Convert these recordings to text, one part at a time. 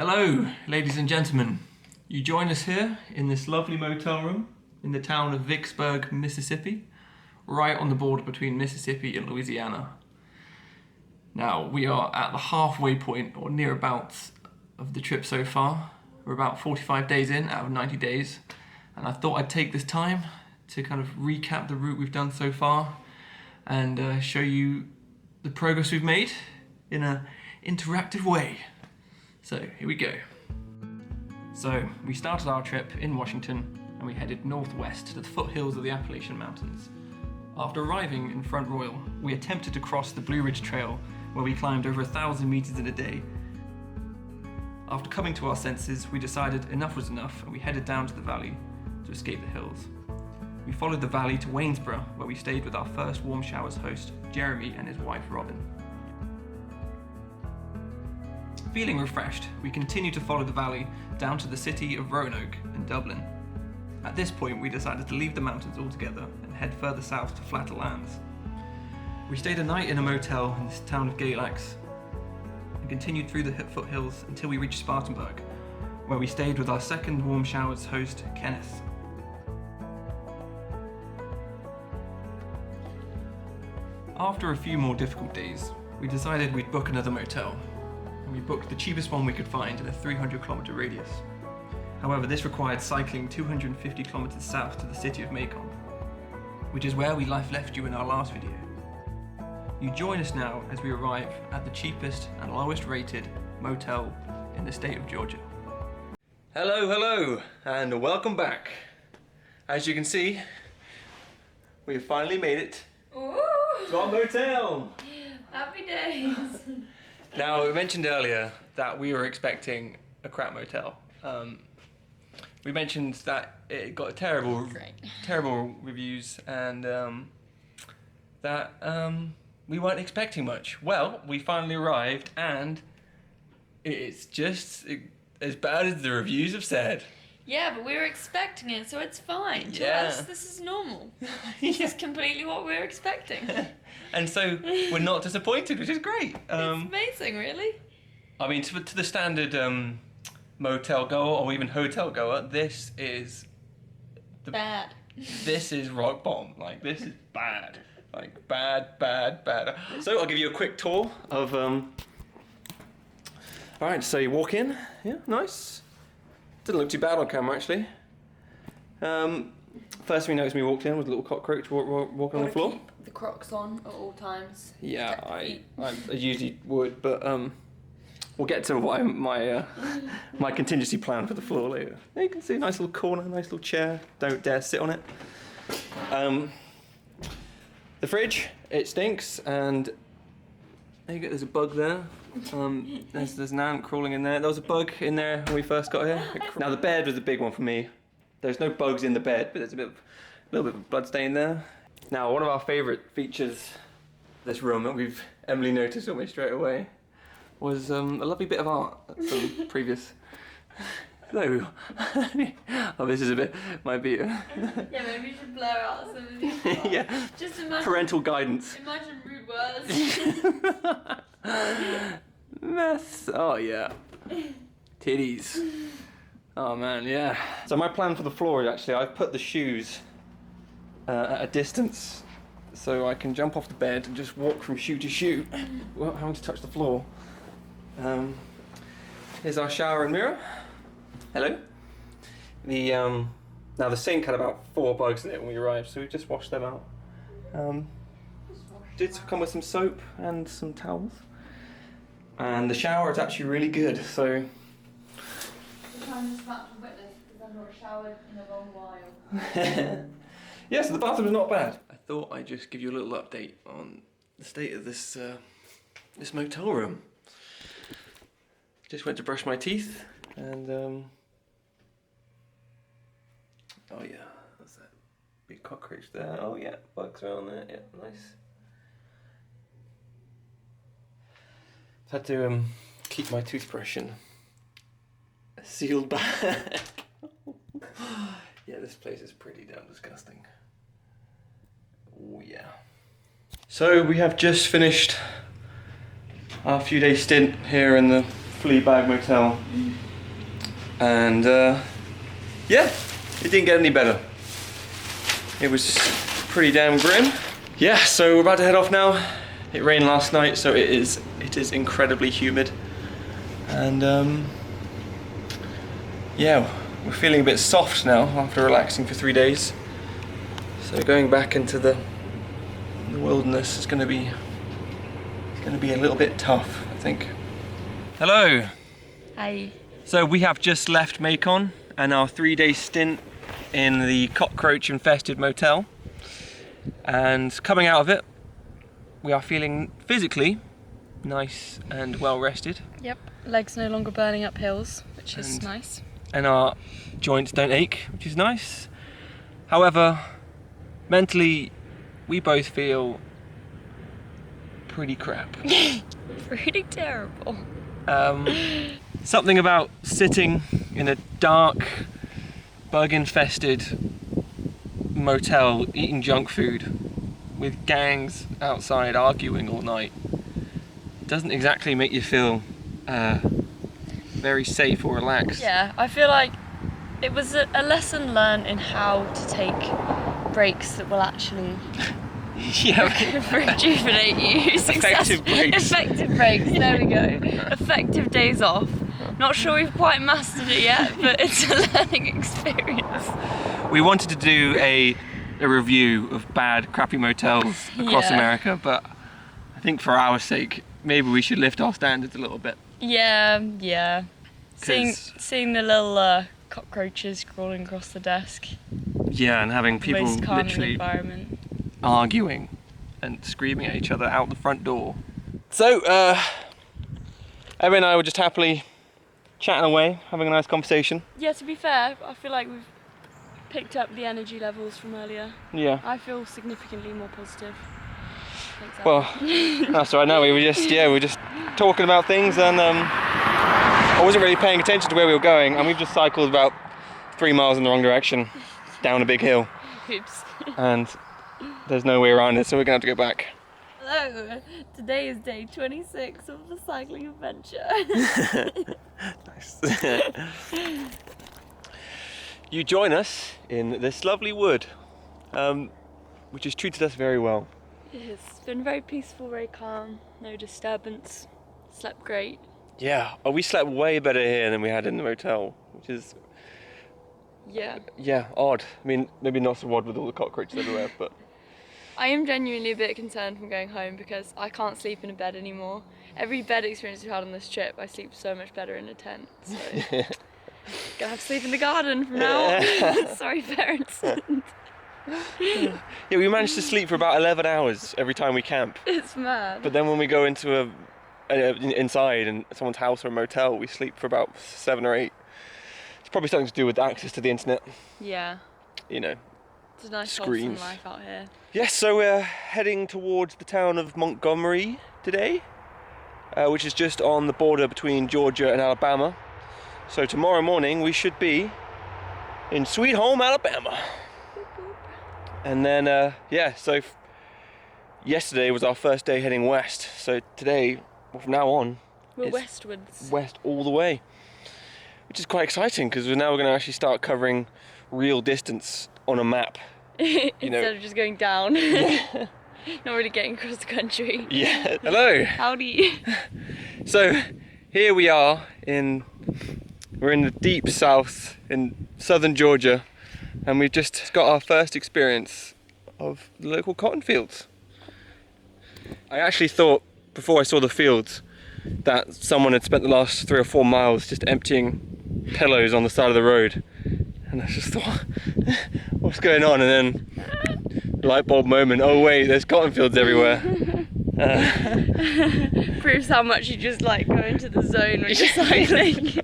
Hello, ladies and gentlemen. You join us here in this lovely motel room in the town of Vicksburg, Mississippi, right on the border between Mississippi and Louisiana. Now, we are at the halfway point, or nearabouts, of the trip so far. We're about 45 days in out of 90 days, and I thought I'd take this time to kind of recap the route we've done so far and show you the progress we've made in an interactive way. So here we go. So we started our trip in Washington and we headed northwest to the foothills of the Appalachian Mountains. After arriving in Front Royal, we attempted to cross the Blue Ridge Trail where we climbed over 1,000 meters in a day. After coming to our senses, we decided enough was enough and we headed down to the valley to escape the hills. We followed the valley to Waynesboro where we stayed with our first Warm Showers host, Jeremy, and his wife, Robin. Feeling refreshed, we continued to follow the valley down to the city of Roanoke and Dublin. At this point, we decided to leave the mountains altogether and head further south to flatter lands. We stayed a night in a motel in this town of Galax and continued through the foothills until we reached Spartanburg, where we stayed with our second Warm Showers host, Kenneth. After a few more difficult days, we decided we'd book another motel. We booked the cheapest one we could find in a 300-kilometer radius. However, this required cycling 250 kilometers south to the city of Macon, which is where we left you in our last video. You join us now as we arrive at the cheapest and lowest rated motel in the state of Georgia. Hello, and welcome back. As you can see, we've finally made it to our motel. Happy days. Now, we mentioned earlier that we were expecting a crap motel. We mentioned that it got terrible reviews and that we weren't expecting much. Well, we finally arrived and it's just as bad as the reviews have said. Yeah, but we were expecting it, so it's fine. To Yeah. us, this is normal. This is completely what we were expecting. And so we're not disappointed, which is great. It's amazing, really. I mean, to the standard motel goer or even hotel goer, this is Bad. This is rock bottom. Like, this is bad. Like, bad. So I'll give you a quick tour of. Alright, so you walk in. Yeah, nice. Didn't look too bad on camera, actually. First thing we noticed when we walked in was a little cockroach walking on the floor. Keep the Crocs on at all times. Yeah, I usually would, but we'll get to my contingency plan for the floor later. There you can see a nice little corner, nice little chair. Don't dare sit on it. The fridge, it stinks, and there you go. There's a bug there. There's an ant crawling in there. There was a bug in there when we first got here. Now the bed was a big one for me. There's no bugs in the bed, but there's a little bit of blood stain there. Now, one of our favourite features of this room that Emily noticed almost straight away was a lovely bit of art from previous. No. Oh, this is might be. Yeah, maybe you should blur out some of these parts. Yeah. Just imagine. Parental guidance. Imagine rude words. Mess. Oh yeah. Titties. Oh man, yeah. So my plan for the floor is actually I've put the shoes at a distance so I can jump off the bed and just walk from shoe to shoe without having to touch the floor. Here's our shower and mirror. Hello. Now the sink had about 4 bugs in it when we arrived, so we just washed them out. Did come with some soap and some towels. And the shower is actually really good, so. I'm just back from witness because I've not showered in a long while. Yeah, so the bathroom is not bad. I thought I'd just give you a little update on the state of this motel room. Just went to brush my teeth and oh yeah, that's that big cockroach there. Oh yeah, bugs around there. Yeah, nice. Had to keep my toothbrush in a sealed bag. Yeah, this place is pretty damn disgusting. Oh yeah. So we have just finished our few day stint here in the flea bag motel. And yeah, it didn't get any better. It was pretty damn grim. Yeah, so we're about to head off now. It rained last night, so it is incredibly humid. And yeah, we're feeling a bit soft now after relaxing for 3 days. So going back into the wilderness is going to be a little bit tough, I think. Hello. Hi. So we have just left Macon and our 3-day stint in the cockroach infested motel. And coming out of it, we are feeling physically nice and well rested. Yep, legs no longer burning up hills, which is nice. And our joints don't ache, which is nice. However, mentally, we both feel pretty crap. Pretty terrible. Something about sitting in a dark, bug-infested motel eating junk food with gangs outside arguing all night doesn't exactly make you feel very safe or relaxed. Yeah, I feel like it was a lesson learned in how to take breaks that will actually rejuvenate you. Effective breaks. Effective breaks, there we go. Effective days off. Not sure we've quite mastered it yet, but it's a learning experience. We wanted to do a review of bad, crappy motels across America, but I think for our sake, maybe we should lift our standards a little bit. Yeah. Seeing the little cockroaches crawling across the desk. Yeah, and having people Most calming literally environment. arguing and screaming at each other out the front door. So, Emma and I were just happily chatting away, having a nice conversation. Yeah, to be fair, I feel like we've picked up the energy levels from earlier. Yeah. I feel significantly more positive. Thanks, Al. Well, that's right. Now we were just talking about things, and I wasn't really paying attention to where we were going, and we've just cycled about 3 miles in the wrong direction down a big hill. Oops. And there's no way around it, so we're gonna have to go back. Hello. Today is day 26 of the cycling adventure. Nice. You join us in this lovely wood, which has treated us very well. It's been very peaceful, very calm, no disturbance. Slept great. Yeah, we slept way better here than we had in the motel, which is odd. I mean, maybe not so odd with all the cockroaches everywhere, but I am genuinely a bit concerned from going home because I can't sleep in a bed anymore. Every bed experience we've had on this trip, I sleep so much better in a tent. So gonna have to sleep in the garden from now on. Sorry, parents. yeah, we managed to sleep for about 11 hours every time we camp. It's mad. But then when we go into inside in someone's house or a motel, we sleep for about 7 or 8. It's probably something to do with access to the internet. Yeah. You know. It's a nice screens. wholesome life out here. Yes, so we're heading towards the town of Montgomery today, which is just on the border between Georgia and Alabama. So tomorrow morning we should be in Sweet Home, Alabama. And then, so yesterday was our first day heading west. So today, from now on, we're westwards. West all the way. Which is quite exciting because now we're going to actually start covering real distance on a map. Instead of just going down. Yeah. Not really getting across the country. Yeah, hello. Howdy. So here we are we're in the deep south in southern Georgia, and we've just got our first experience of the local cotton fields. I actually thought before I saw the fields that someone had spent the last 3 or 4 miles just emptying pillows on the side of the road, and I just thought, what's going on? And then light bulb moment, oh wait, there's cotton fields everywhere. Proves how much you just like go into the zone when you're cycling.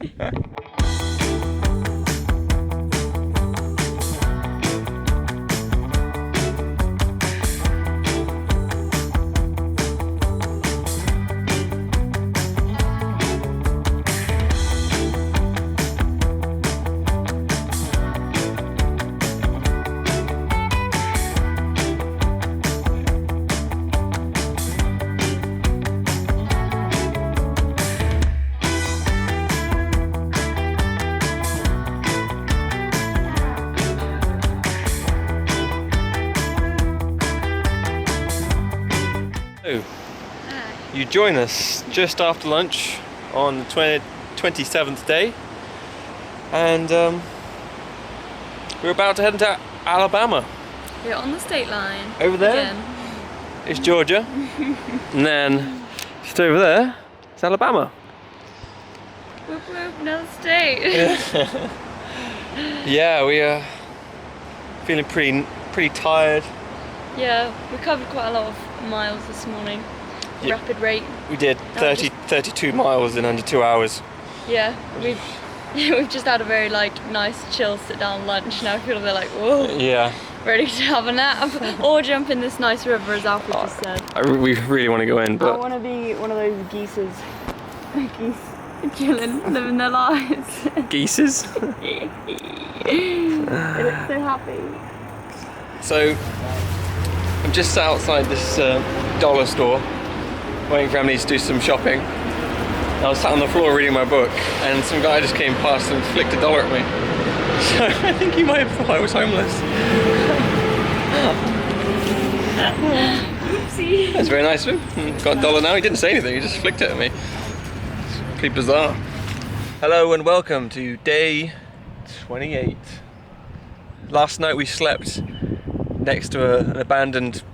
you join us just after lunch on the 27th day, and we're about to head into Alabama. We're on the state line. Over there again. is Georgia, and then just over there is Alabama. Whoop whoop, another state. Yeah, we are feeling pretty tired. Yeah, we covered quite a lot of miles this morning. Yeah. Rapid rate. We did 32 miles in under 2 hours. Yeah, we've just had a very nice chill sit down lunch. Now I feel a bit like, whoa. Yeah. Ready to have a nap or jump in this nice river, as Alfred just said. We really want to go in, but I want to be one of those geese chilling, living their lives. Geeses? They look so happy. So I'm just sat outside this dollar store waiting for Emily to do some shopping. I was sat on the floor reading my book and some guy just came past and flicked $1 at me. So I think he might have thought I was homeless. Oopsie. That's very nice of him. Got $1 now. He didn't say anything, he just flicked it at me. It's pretty bizarre. Hello and welcome to day 28. Last night we slept next to an abandoned,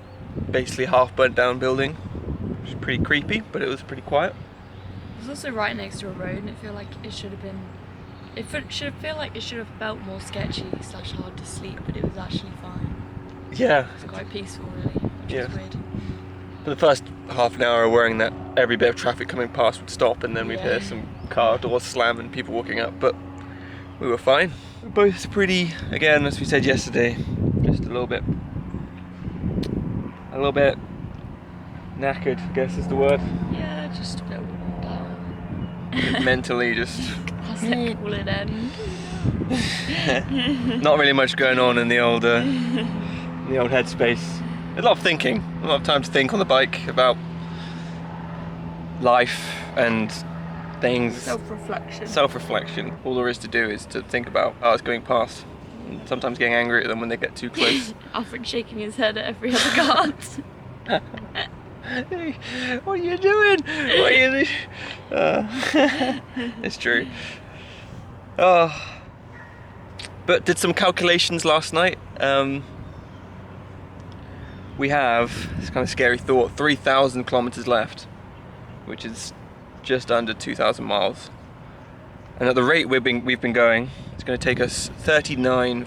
basically half burnt down building, which was pretty creepy, but it was pretty quiet. It was also right next to a road, and it felt like it should have been. It should have felt more sketchy / hard to sleep, but it was actually fine. Yeah. It's quite peaceful, really, which is weird. For the first half an hour, worrying that every bit of traffic coming past would stop, and then we'd hear some car doors slam and people walking up, but we were fine. We're both pretty, again, as we said yesterday, just a little bit knackered, I guess is the word. Yeah, just a bit worn down. Mentally just... Call it end. Not really much going on in the old headspace. A lot of thinking, a lot of time to think on the bike about life and things. Self-reflection. All there is to do is to think about cars going past, and sometimes getting angry at them when they get too close. Alfred shaking his head at every other car. Hey, what are you doing? What are you doing? It's true. But did some calculations last night. We have, it's kind of scary thought, 3,000 kilometers left, which is just under 2,000 miles. And at the rate we've been going, it's going to take us 39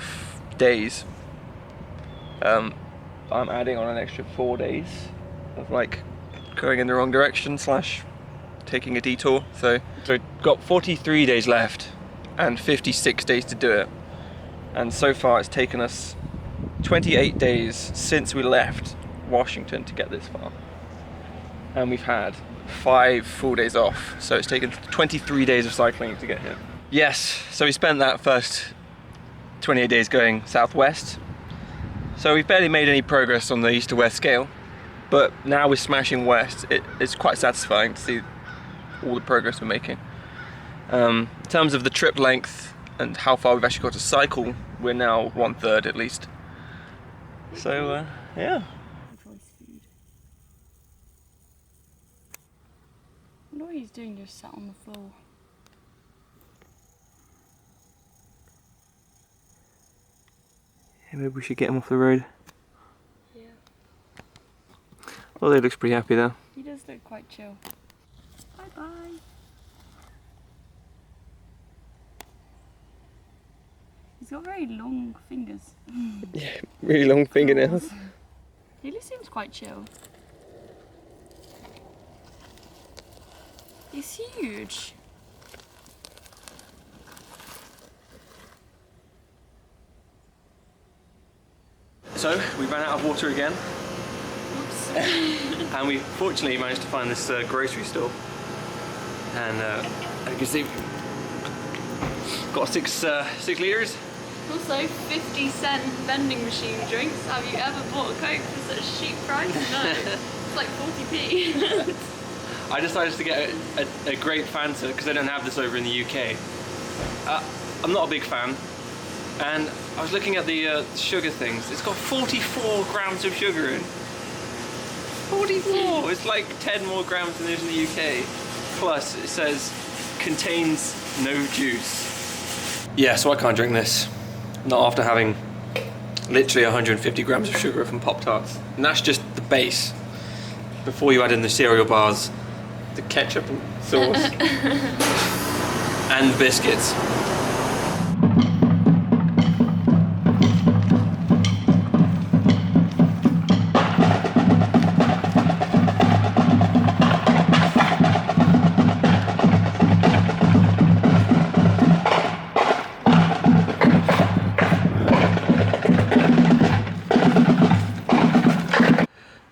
days. I'm adding on an extra 4 days of going in the wrong direction / taking a detour. So we've got 43 days left and 56 days to do it. And so far it's taken us 28 days since we left Washington to get this far. And we've had 5 full days off. So it's taken 23 days of cycling to get here. Yes, so we spent that first 28 days going southwest. So we've barely made any progress on the east to west scale. But now we're smashing west. It's quite satisfying to see all the progress we're making. In terms of the trip length and how far we've actually got to cycle, we're now 1/3 at least. So, yeah. I wonder what he's doing just sat on the floor. Yeah, maybe we should get him off the road. Yeah. Well, he looks pretty happy though. He does look quite chill. Bye bye. He's got very long fingers. Yeah, really long fingernails. He seems quite chill. He's huge. So, we ran out of water again. Oops. And we fortunately managed to find this grocery store. And as you can see, got 6 litres. Also, 50-cent vending machine drinks. Have you ever bought a Coke for such a cheap price? No. It's like 40p. I decided to get a great Fanta because they don't have this over in the UK. I'm not a big fan. And I was looking at the sugar things. It's got 44 grams of sugar in. 44! It's like 10 more grams than there is in the UK. Plus, it says, contains no juice. Yeah, so I can't drink this. Not after having literally 150 grams of sugar from Pop-Tarts. And that's just the base. Before you add in the cereal bars, the ketchup and sauce, and the biscuits.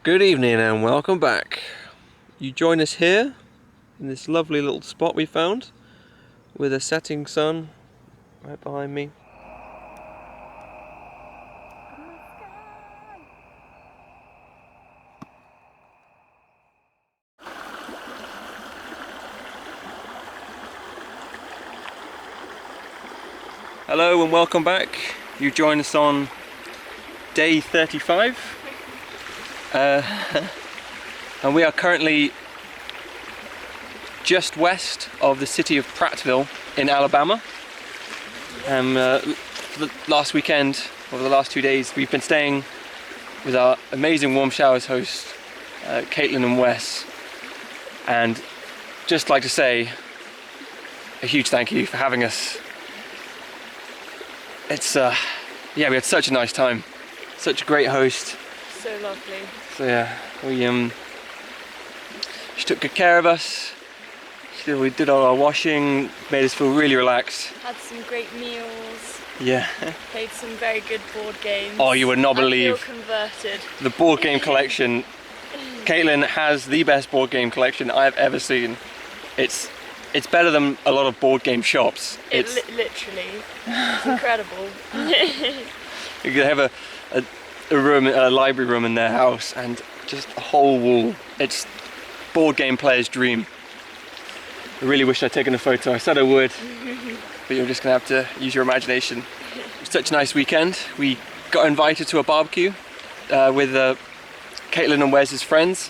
Good evening and welcome back. You join us here in this lovely little spot we found with a setting sun right behind me. Hello and welcome back. You join us on day 35. And we are currently just west of the city of Prattville in Alabama. For the last weekend, over the last 2 days, we've been staying with our amazing Warm Showers host, Caitlin and Wes. And just like to say a huge thank you for having us. It's, yeah, we had such a nice time. Such a great host. So lovely. So yeah, she took good care of us. We did all our washing, made us feel really relaxed. Had some great meals. Yeah. Played some very good board games. Oh, you would not believe. I feel converted. The board game collection. Caitlin has the best board game collection I've ever seen. It's better than a lot of board game shops. Literally. It's incredible. You could have a room, a library room in their house, and just a whole wall. It's board game player's dream. I really wish I'd taken a photo. I said I would, but you're just gonna have to use your imagination. It was such a nice weekend. We got invited to a barbecue with Caitlin and Wes's friends.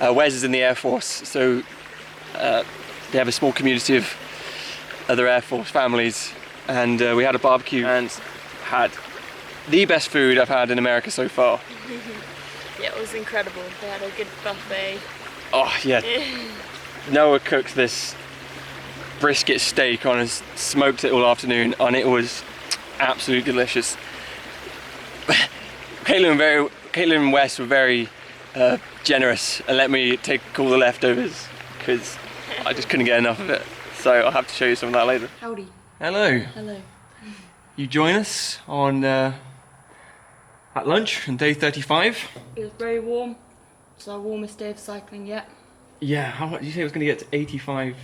Wes is in the Air Force, so they have a small community of other Air Force families, and we had a barbecue and had the best food I've had in America so far. Yeah, it was incredible. They had a good buffet. Oh yeah. Noah cooked this brisket steak on us, smoked it all afternoon, and it was absolutely delicious. Caitlin and Wes were very generous and let me take all the leftovers because I just couldn't get enough of it. So I'll have to show you some of that later. Howdy. Hello. Hello. You join us on at lunch on day 35. It was very warm. It's our warmest day of cycling yet. Yeah, how much did you say it was going to get to 85?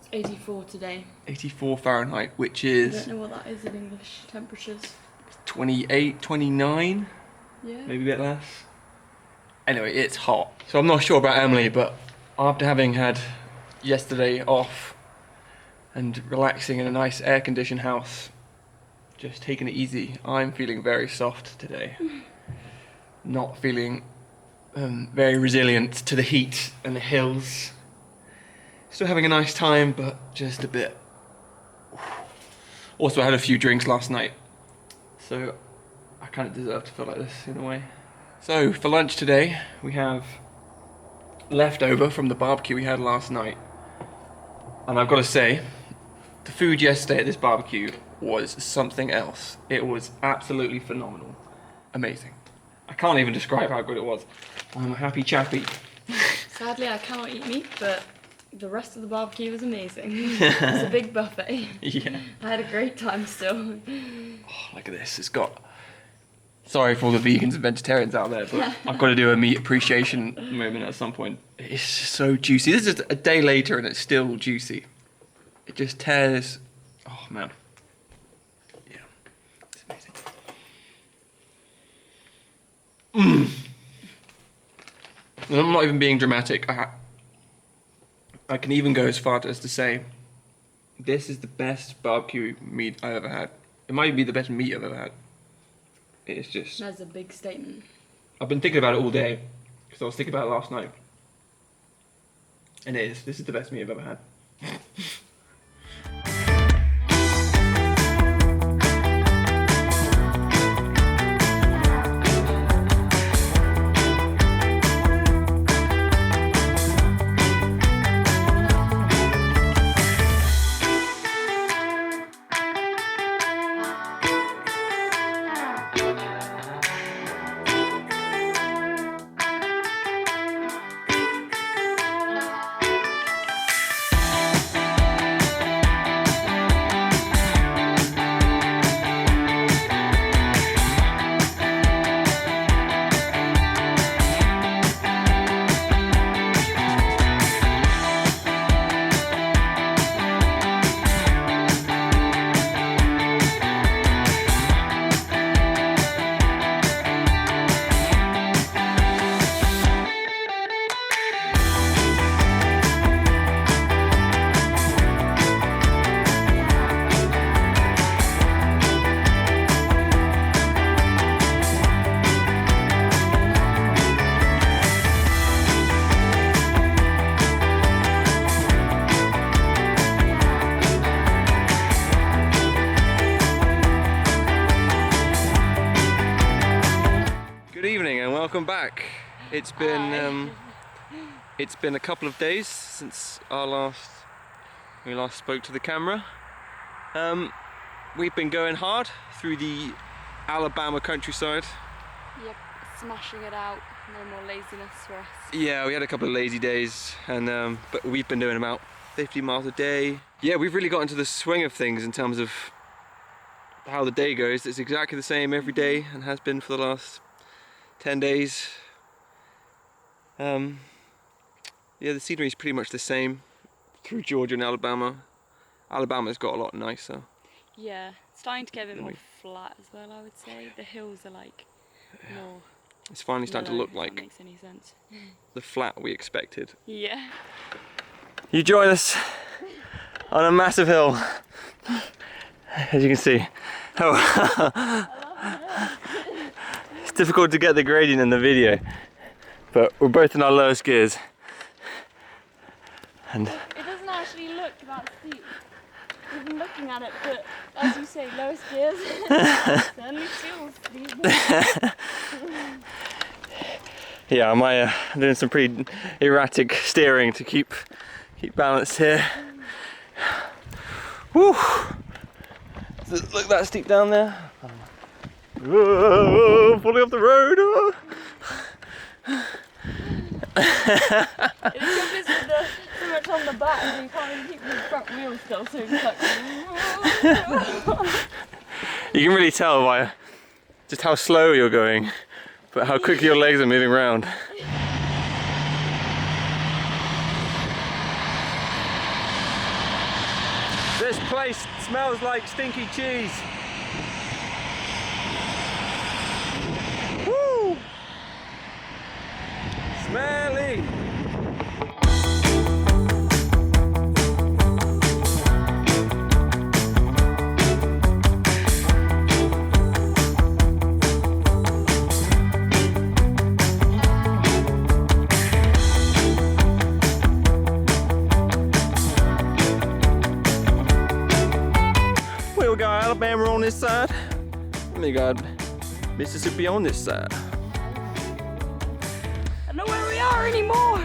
It's 84 today. 84 Fahrenheit, which I is don't know what that is in English temperatures. 28, 29, Yeah. maybe a bit less. Anyway, it's hot. So I'm not sure about Emily, but after having had yesterday off and relaxing in a nice air-conditioned house, just taking it easy, I'm feeling very soft today. Not feeling very resilient to the heat and the hills. Still having a nice time, but just a bit. Also, I had a few drinks last night, so I kind of deserve to feel like this in a way. So for lunch today, we have leftover from the barbecue we had last night. And I've got to say, the food yesterday at this barbecue was something else. It was absolutely phenomenal. Amazing. I can't even describe how good it was. I'm a happy chappy. Sadly, I cannot eat meat, but the rest of the barbecue was amazing. It was a big buffet. Yeah. I had a great time still. Oh, look at this. It's got... Sorry for all the vegans and vegetarians out there, but I've got to do a meat appreciation moment at some point. It's just so juicy. This is a day later and it's still juicy. It just tears... Oh, man. Yeah. It's amazing. And I'm not even being dramatic. I can even go as far as to say this is the best barbecue meat I've ever had. It might be the best meat I've ever had. It's just... That's a big statement. I've been thinking about it all day. because I was thinking about it last night. And it is. This is the best meat I've ever had. Welcome back. It's been a couple of days since we last spoke to the camera. We've been going hard through the Alabama countryside. Yep, smashing it out. No more laziness for us. Yeah, we had a couple of lazy days, and but we've been doing about 50 miles a day. Yeah, we've really got into the swing of things in terms of how the day goes. It's exactly the same every day and has been for the last 10 days. Yeah, the scenery is pretty much the same through Georgia and Alabama. Alabama's got a lot nicer. Yeah, it's starting to get a bit more flat as well, I would say. The hills are like more... It's finally starting to look if that like makes any sense. the flat we expected. Yeah. You join us on a massive hill, as you can see. Oh. It's difficult to get the gradient in the video, but we're both in our lowest gears. And it doesn't actually look that steep. We've been looking at it, but as you say, lowest gears certainly feels steep. Yeah, I'm doing some pretty erratic steering to keep balance here. Woo! Does it look that steep down there? Whoa, falling off the road! Oh. It's because there's so much on the back, so you can't even keep the front wheel still, so it's like... You can really tell by just how slow you're going, but how quickly your legs are moving around. This place smells like stinky cheese. Woo! Smelly! We got Alabama on this side, and we got Mississippi on this side. I don't know where we are anymore.